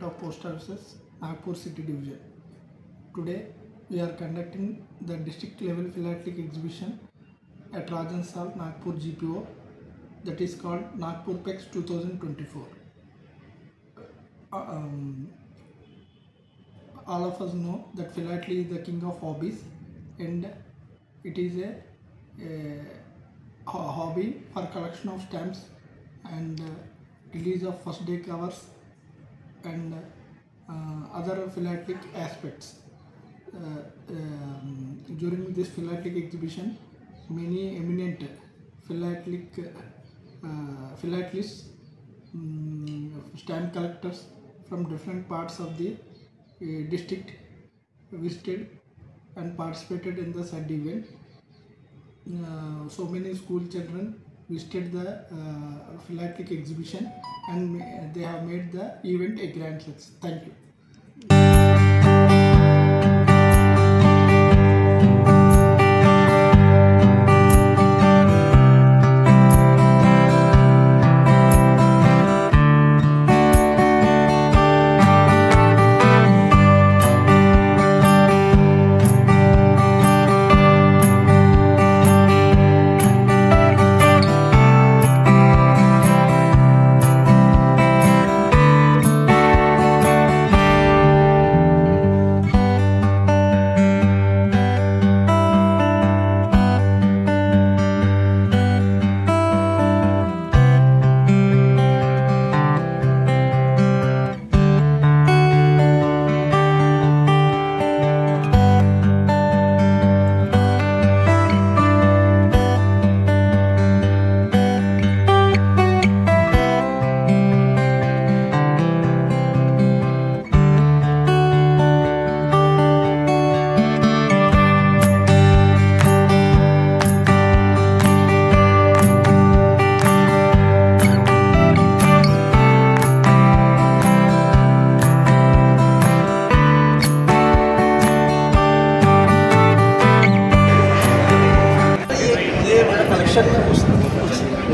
of Post Services, Nagpur City Division. Today we are conducting the district level philatelic exhibition at Rajan Sal, Nagpur GPO, that is called Nagpur PEX 2024. All of us know that philately is the king of hobbies, and it is a hobby for collection of stamps and release of first day covers and other philatelic aspects. During this philatelic exhibition, many eminent philatelists, stamp collectors from different parts of the district visited and participated in the said event. So many school children visited the philatelic exhibition, and they have made the event a grand success. Thank you.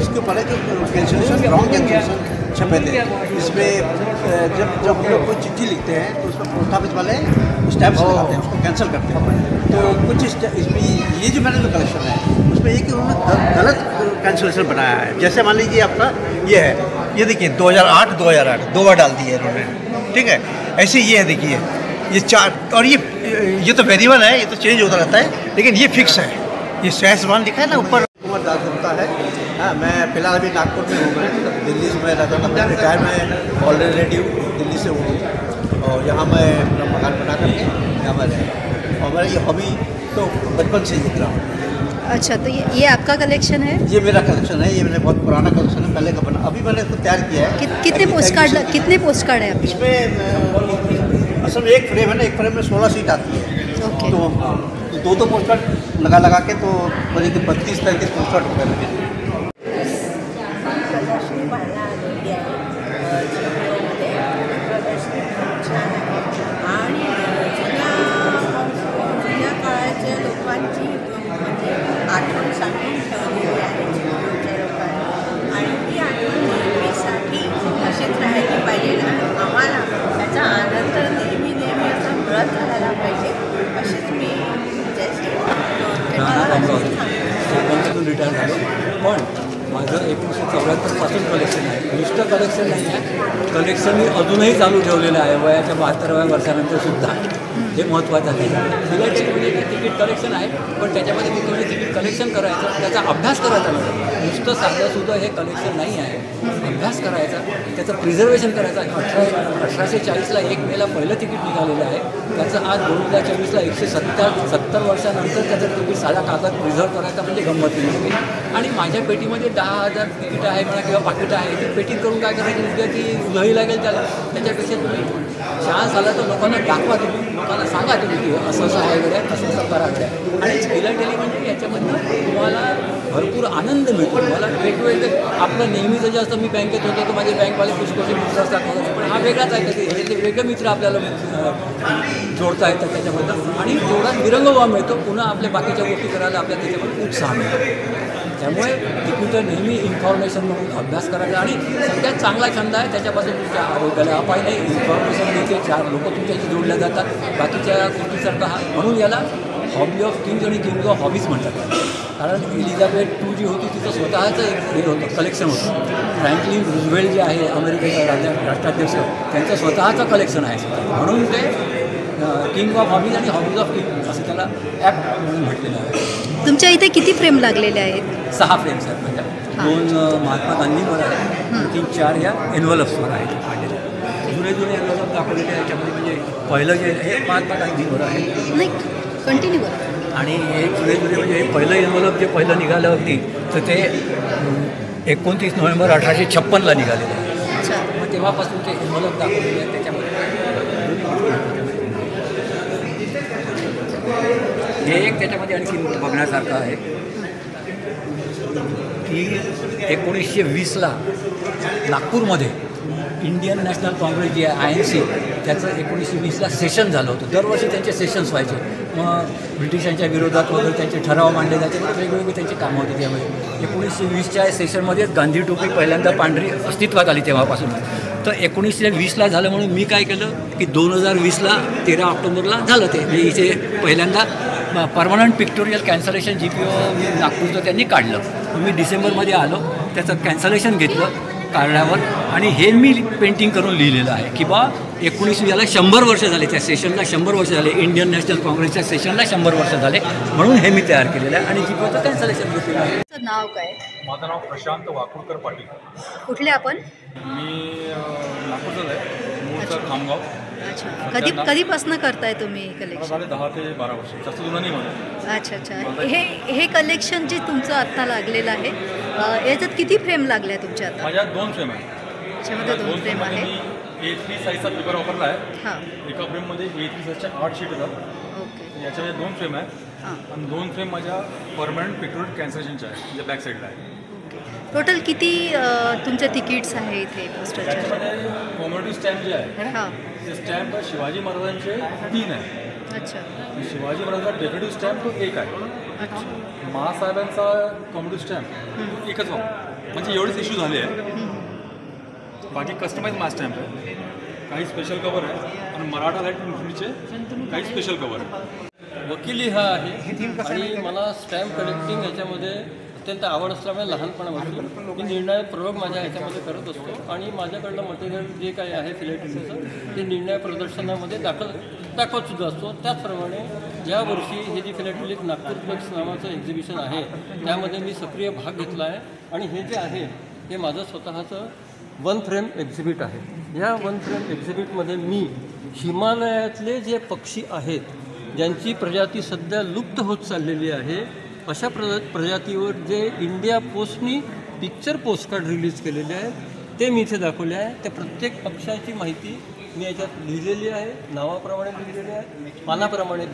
उसके ऊपर है कि cancellation wrong cancellation छपे थे। इसमें जब हम लोग कोई चिट्ठी लिखते हैं तो उसमें पोस्ट ऑफिस वाले स्टैम्प्स लगाते हैं, उसको कैंसिल करते हैं। तो कुछ इसमें ये जो मैंने जो कलेक्शन है उसमें एक उन्होंने गलत कैंसिलेशन बनाया है। जैसे मान लीजिए आपका ये है, ये देखिए 2008 दो बार डाल दिया इन्होंने, ठीक है। ऐसे ये है, देखिए ये 4, और ये तो वेरिएबल है, ये तो चेंज होता रहता है, लेकिन ये फिक्स है। ये सहसवान लिखा है ना ऊपर। कुमार दास गुप्ता है। हाँ, मैं फिलहाल अभी नागपुर में हूँ। मैं दिल्ली से मैं रहता था, मैं रिटायर में ऑलरेडी दिल्ली से हूँ, और यहाँ मैं अपना मकान बना करके यहाँ मैं रह, और मेरा ये हॉबी तो बचपन से ही रहा हूँ। अच्छा, तो ये आपका कलेक्शन है? ये मेरा कलेक्शन है, ये मैंने बहुत पुराना कलेक्शन है, पहले का बना, अभी मैंने इसको तैयार किया है। कितने पोस्ट कार्ड है? इसमें असल में एक फ्रेम है ना, एक फ्रेम में 16 सीट आती है। ओके। तो दो पोस्ट कार्ड लगा के तो करीब 32-33 पोस्ट कार्ड हो गए। प्रदर्शनी पाहायला आलेली आहे चिपळूणमध्ये। प्रदर्शनी खूप छान आहे आणि जुन्या काळाच्या लोकांची म्हणजे आठवण साठवून ठेवलेली आहे चिपळूणच्या लोकांनी, आणि ती आठवण नेहमीसाठी अशीच राहायला पाहिजे। आम्हाला त्याचा आनंद नेहमी असं मिळत राहायला पाहिजे, अशीच मी रिटायर झालो। पण माझं 1974 कलेक्शन आहे, नुसतं कलेक्शन नाही आहे, कलेक्शन मी अजूनही चालू ठेवलेलं आहे वयाच्या 72व्या वर्षानंतर सुद्धा। हे महत्त्वाचं आहे। फिलाटेली म्हणजे तिकीट कलेक्शन आहे, पण त्याच्यामध्ये मी म्हणजे तिकीट कलेक्शन करायचं, त्याचा अभ्यास करायचा नाही, नुसतं साधंसुद्धा हे कलेक्शन नाही आहे। अभ्यास करायचा, त्याचं प्रिझर्वेशन करायचं। 1840ला 1 मेला पहिलं तिकीट निघालेलं आहे, त्याचं आज 2024ला 170 वर्षानंतर त्याचं तिकीट साधा कागद प्रिझर्व करायचा म्हणजे गंमत नाही। आणि माझ्या पेटीमध्ये 10,000 तिकीट आहे म्हणा किंवा पाकिट आहे, ती पेटी करून काय करायची, उद्या ती उधळी लागेल त्याला। त्याच्यापेक्षा तुम्ही चान्स आला तर लोकांना दाखवा, तुम्ही लोकांना सांगा तुम्ही की असं असं आहे गड्या, असं करा गड्या। आणि फिलाटेली म्हणजे याच्यामधनं तुम्हाला भरपूर आनंद मिळतो। मला वेगवेगळे आपलं नेहमीचं जास्त मी बँकेत होतो तर माझे बँकवाले पुष्कळचे मित्र असतात, पण हा वेगळाच आहे, कधी ह्याच्यातले वेगळे मित्र आपल्याला जोडता येतात त्याच्याबद्दल, आणि तेवढा विरंगुळा मिळतो, पुन्हा आपल्या बाकीच्या गोष्टी करायला आपल्याला त्याच्यामध्ये उत्साह मिळतो। त्यामुळे तिकीटं नेहमी इन्फॉर्मेशन म्हणून अभ्यास करायचा आणि सगळ्यात चांगला छंद आहे त्याच्यापासून तुमच्या आरोग्याला अपाय नाही. इन्फॉर्मेशन देते, 4 लोक तुमच्याशी जोडल्या जातात बाकीच्या गोष्टीसारखा हा. म्हणून याला हॉबी ऑफ किंग्ज आणि किंग ऑफ हॉबीज म्हणतात. कारण एलिझाबेथ II जी होती तिचं स्वतःचं एक हे होतं, कलेक्शन होतं. फ्रँकलिन रूझवेल्ट जे आहे अमेरिकेचा राष्ट्राध्यक्ष, त्यांचं स्वतःचं कलेक्शन आहे. म्हणून ते किंग ऑफ हॉबीज आणि हॉबीज ऑफ किंग असं त्याला ॲप म्हणून म्हटलेलं आहे. तुमच्या इथे किती फ्रेम लागलेले आहेत? 6 फ्रेम्स आहेत म्हणजे 2 महात्मा गांधींवर आहेत, आणखी 4 या एन्व्हलप्सवर आहेत काढलेले. जुने एन्व्हलप दाखवलेले आहे. याच्यामध्ये म्हणजे पहिलं जे हे महात्मा गांधींवर आहे नाही, कंटिन्यू करा. आणि हे जुने म्हणजे हे पहिलं एन्व्हलप जे पहिलं निघालं होती तर ते 29 नोव्हेंबर 1856ला निघालेलं आहे. अच्छा. मग तेव्हापासून ते एन्व्हलप दाखवलेले आहेत. त्याच्यामध्ये हे एक त्याच्यामध्ये आणखी बघण्यासारखं आहे की 1920ला नागपूरमध्ये इंडियन नॅशनल काँग्रेस जे आहे INC त्याचं 1920ला सेशन झालं होतं. दरवर्षी त्यांचे सेशन्स व्हायचे. मग ब्रिटिशांच्या विरोधात वगैरे त्यांचे ठराव मांडले जायचे. वेगवेगळी त्यांची कामं होती. त्यामुळे 1920च्या सेशनमध्येच गांधी टोपी पहिल्यांदा पांढरी अस्तित्वात आली तेव्हापासून. तर 1920ला झालं म्हणून मी काय केलं की 2020ला 13 ऑक्टोबरला झालं ते. म्हणजे इथे पहिल्यांदा परमनंट पिक्टोरियल कॅन्सलेशन GPO नागपूरचं त्यांनी काढलं. मी डिसेंबरमध्ये आलो, त्याचं कॅन्सलेशन घेतलं काढल्यावर आणि हे मी पेंटिंग करून लिहिलेलं आहे की बा 1920ला 100 वर्ष झाले, त्या सेशनला 100 वर्ष झाले, इंडियन नॅशनल काँग्रेसच्या सेशनला 100 वर्ष झाले म्हणून हे मी तयार केलेलं आहे आणि GPOचं कॅन्सलेशन घेतलेलं आहे. तुमचं नाव काय? माझं नाव प्रशांत वाकुळकर पाटील. कुठले आपण? मी नागपूरचाच आहे, मूळचं खामगाव. अच्छा. कधीपासून करताय तुम्ही मला कलेक्शन? झाले 10 ते 12 वर्ष, जास्त जुनं नाही मला. अच्छा. हे कलेक्शन जे तुमचं आत्ता लागलेलं आहे, याच्यात किती फ्रेम लागल्या तुमच्या आता? माझ्या 2 फ्रेम आहेत. त्याच्यामध्ये 2 फ्रेम आहे. मी A3 साईजचा पेपर वापरला आहे. हां. एका फ्रेममध्ये A3 साईजच्या 8 शीट येतात. ओके. याच्यामध्ये 2 फ्रेम आहेत हां. आणि 2 फ्रेम माझ्या परमनंट पिक्टोरियल कॅन्सलेशनच्या आहे, म्हणजे बॅक साईडला आहे. टोटल किती तुमच्या तिकीट्स आहे इथे पोस्टरच्या? त्याच्यामध्ये कॉम्युनिटी स्टॅम्प जे आहे हां. ते स्टॅम्प शिवाजी महाराजांचे 3 आहे. अच्छा. शिवाजी महाराजांचा डेकोरेटिव्ह स्टॅम्प तो 1 आहे. अच्छा. महासाहेबांचा कॉम्युनिटी स्टॅम्प एकच वापर, म्हणजे एवढेच इश्यू झाले आहे. बाकी कस्टमाइज मास स्टॅम्प आहे, काही स्पेशल कवर आहे आणि मराठा लाईट इन्फिनिटीचे काही स्पेशल कवर आहे. वकिली हा आहे आणि मला स्टॅम्प कलेक्टिंग याच्यामध्ये अत्यंत आवड असल्यामुळे लहानपणापासून मी निर्णय प्रयोग माझ्या ह्याच्यामध्ये करत असतो आणि माझ्याकडलं मटेरियल जे काही आहे फिलॅटेलिचं ते निर्णय प्रदर्शनामध्ये दाखवतसुद्धा असतो. त्याचप्रमाणे ज्या वर्षी हे जी फिलॅटेलिक नागपूर फ्लेक्स नावाचं एक्झिबिशन आहे त्यामध्ये मी सक्रिय भाग घेतला आहे आणि हे जे आहे हे माझं स्वतःचं 1 फ्रेम एक्झिबिट आहे. ह्या 1 फ्रेम एक्झिबिटमध्ये मी हिमालयातले जे पक्षी आहेत ज्यांची प्रजाती सध्या लुप्त होत चाललेली आहे अशा प्रजातीवर जे इंडिया पोस्टनी पिक्चर पोस्टकार्ड रिलीज केलेले आहेत ते मी इथे दाखवले आहे. त्या प्रत्येक पक्षाची माहिती मी याच्यात लिहिलेली आहे, नावाप्रमाणे लिहिलेली आहे, पानाप्रमाणे